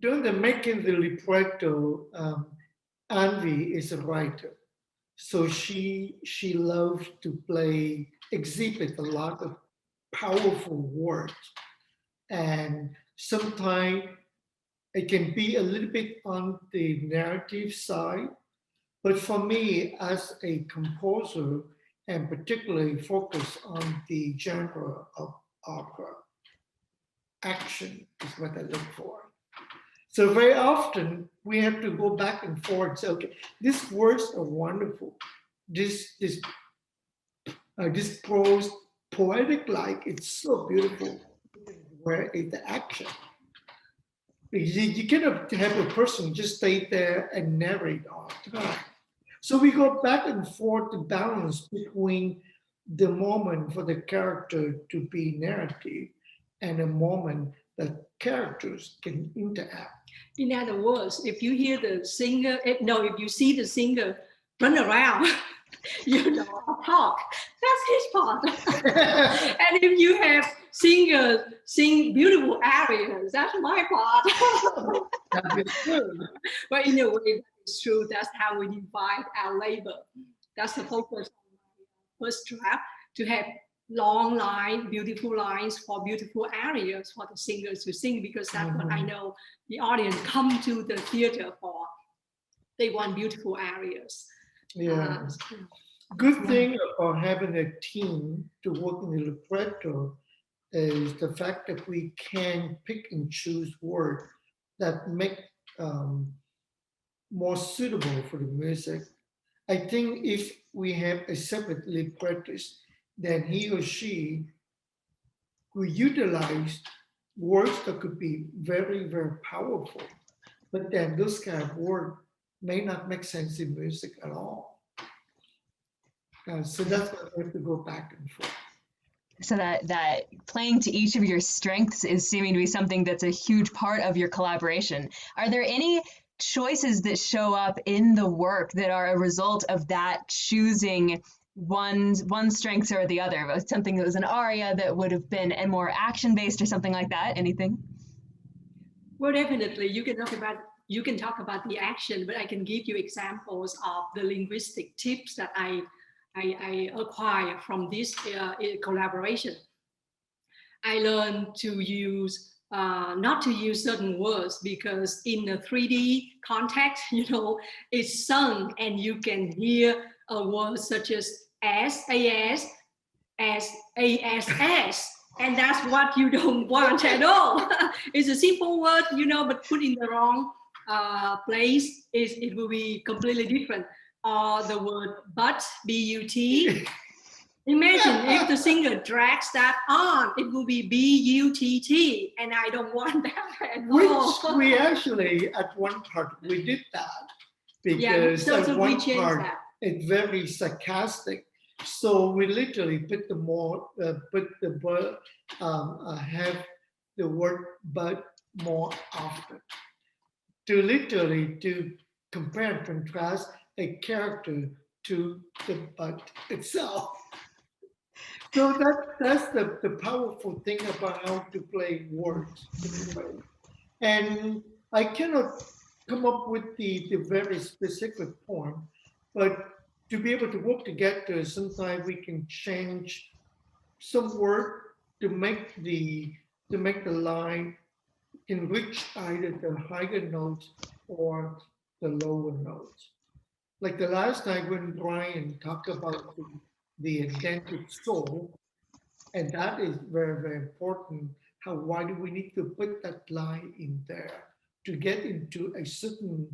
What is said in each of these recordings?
during the making the libretto, Anvi is a writer, so she loves to exhibit a lot of powerful words, and sometimes it can be a little bit on the narrative side. But for me, as a composer, and particularly focus on the genre of opera, action is what I look for. So very often we have to go back and forth. Say, okay, these words are wonderful. This prose, poetic like, it's so beautiful. Where is the action? Because you cannot have a person just stay there and narrate all the time. So we go back and forth to balance between the moment for the character to be narrative and a moment that characters can interact. In other words, if you hear the singer, if you see the singer run around, talk, that's his part. And if you have singers sing beautiful arias, that's my part. But in a way, it's true. That's how we divide our labor. That's the focus on my first draft, to have long line, beautiful lines for beautiful areas for the singers to sing, because that's what I know the audience come to the theater for. They want beautiful areas. Yeah. Good thing about having a team to work in the libretto is the fact that we can pick and choose words that make more suitable for the music. I think if we have a separate librettist, then he or she will utilize words that could be very, very powerful. But then those kind of words may not make sense in music at all. So that's why we have to go back and forth. So that playing to each of your strengths is seeming to be something that's a huge part of your collaboration. Are there any choices that show up in the work that are a result of that choosing one strength or the other? Something that was an aria that would have been a more action-based or something like that? Anything? Well, definitely. You can talk about the action, but I can give you examples of the linguistic tips that I acquire from this collaboration. I learned to use not to use certain words, because in a 3D context, it's sung and you can hear a word such as as, and that's what you don't want at all. It's a simple word, but put in the wrong place, it will be completely different. Or the word but, B-U-T. Imagine if the singer drags that on, it will be B-U-T-T, and I don't want that at all. We actually, at one part, we did that, because at one part, it's very sarcastic. So we literally put have the word but more often, to compare and contrast a character to the but itself. So that's the powerful thing about how to play words. And I cannot come up with the very specific point, but to be able to work together, sometimes we can change some word to make the line can reach either the higher notes or the lower notes. Like the last time when Brian talked about the indented soul, and that is very, very important. Why do we need to put that line in there to get into a certain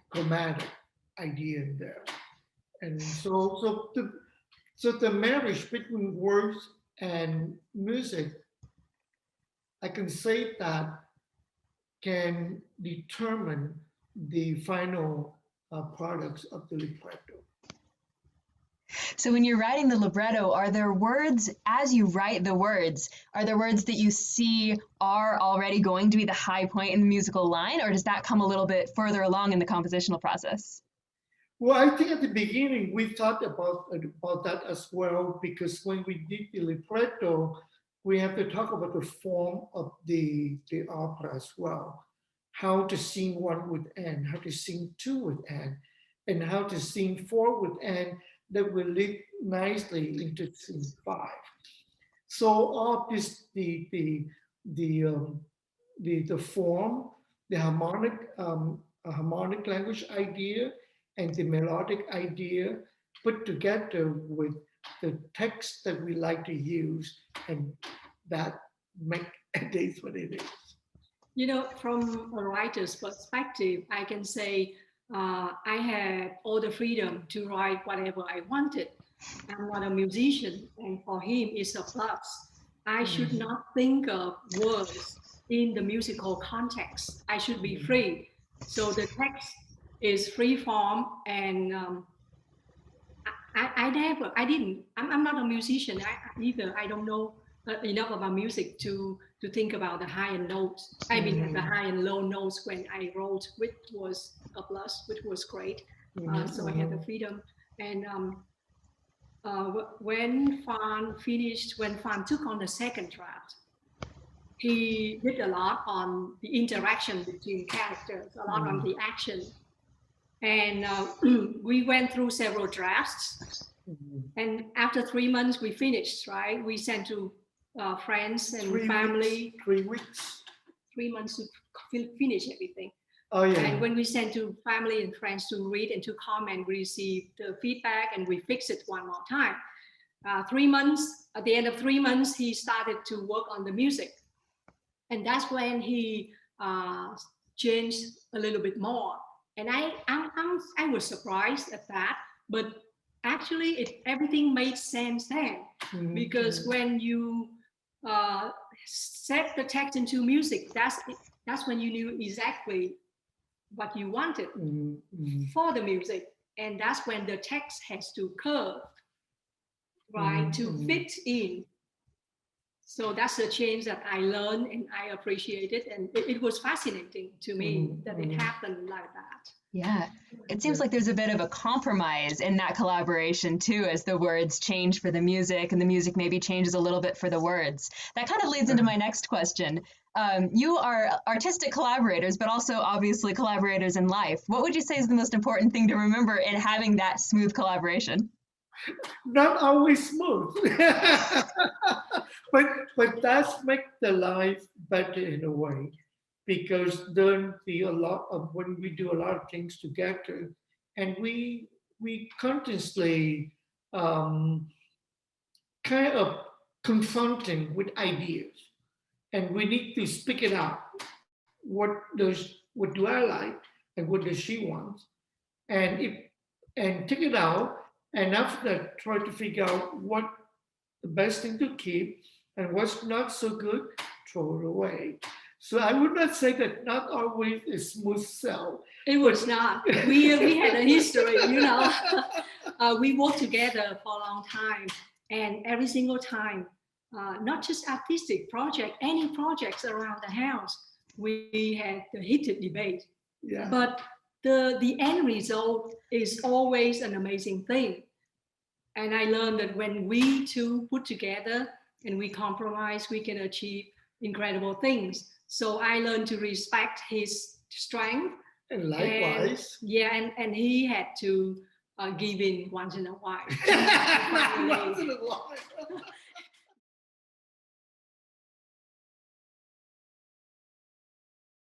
chromatic idea in there? And so the marriage between words and music, I can say that can determine the final products of the libretto. So when you're writing the libretto, are there words, as you write the words, are there words that you see are already going to be the high point in the musical line, or does that come a little bit further along in the compositional process? Well, I think at the beginning we thought about that as well, because when we did the libretto, we have to talk about the form of the opera as well. How to sing one with N, how to sing two with N, and how to sing four with N that will lead nicely into scene 5. So all this, the form, the harmonic language idea, and the melodic idea put together with the text that we like to use, and that make it is what it is. You know, from a writer's perspective, I can say I had all the freedom to write whatever I wanted. I'm not a musician, and for him, it's a plus. I should not think of words in the musical context. I should be free. So the text is free form, and I'm not a musician either. I don't know enough about music to think about the high and notes. I mean, the high and low notes when I wrote, which was a plus, which was great. So I had the freedom. And when Phan took on the second draft, he did a lot on the interaction between characters, a lot on the action. And we went through several drafts. And after 3 months, we finished, right? We sent to friends and family. 3 weeks. 3 months to finish everything. Oh, yeah. And when we sent to family and friends to read and to comment, we received the feedback and we fixed it one more time. 3 months, at the end of 3 months, he started to work on the music. And that's when he changed a little bit more. And I was surprised at that, but actually everything made sense then, because when you set the text into music, that's when you knew exactly what you wanted for the music, and that's when the text has to curve, right, to fit in. So that's a change that I learned and I appreciated, and it was fascinating to me that it happened like that. Yeah, it seems like there's a bit of a compromise in that collaboration too, as the words change for the music and the music maybe changes a little bit for the words. That kind of leads into my next question. You are artistic collaborators, but also obviously collaborators in life. What would you say is the most important thing to remember in having that smooth collaboration? Not always smooth, but that's make the life better in a way, because then when we do a lot of things together, and we continuously kind of confronting with ideas, and we need to speak it out. What do I like, and what does she want, and take it out. And after that, try to figure out what the best thing to keep and what's not so good, throw it away. So I would not say that not always a smooth sell. It was not. We had a history, you know. We worked together for a long time, and every single time, not just artistic project, any projects around the house, we had the heated debate. Yeah. But the end result is always an amazing thing. And I learned that when we two put together and we compromise, we can achieve incredible things. So I learned to respect his strength. And likewise. And he had to give in once in a while. Once in a while.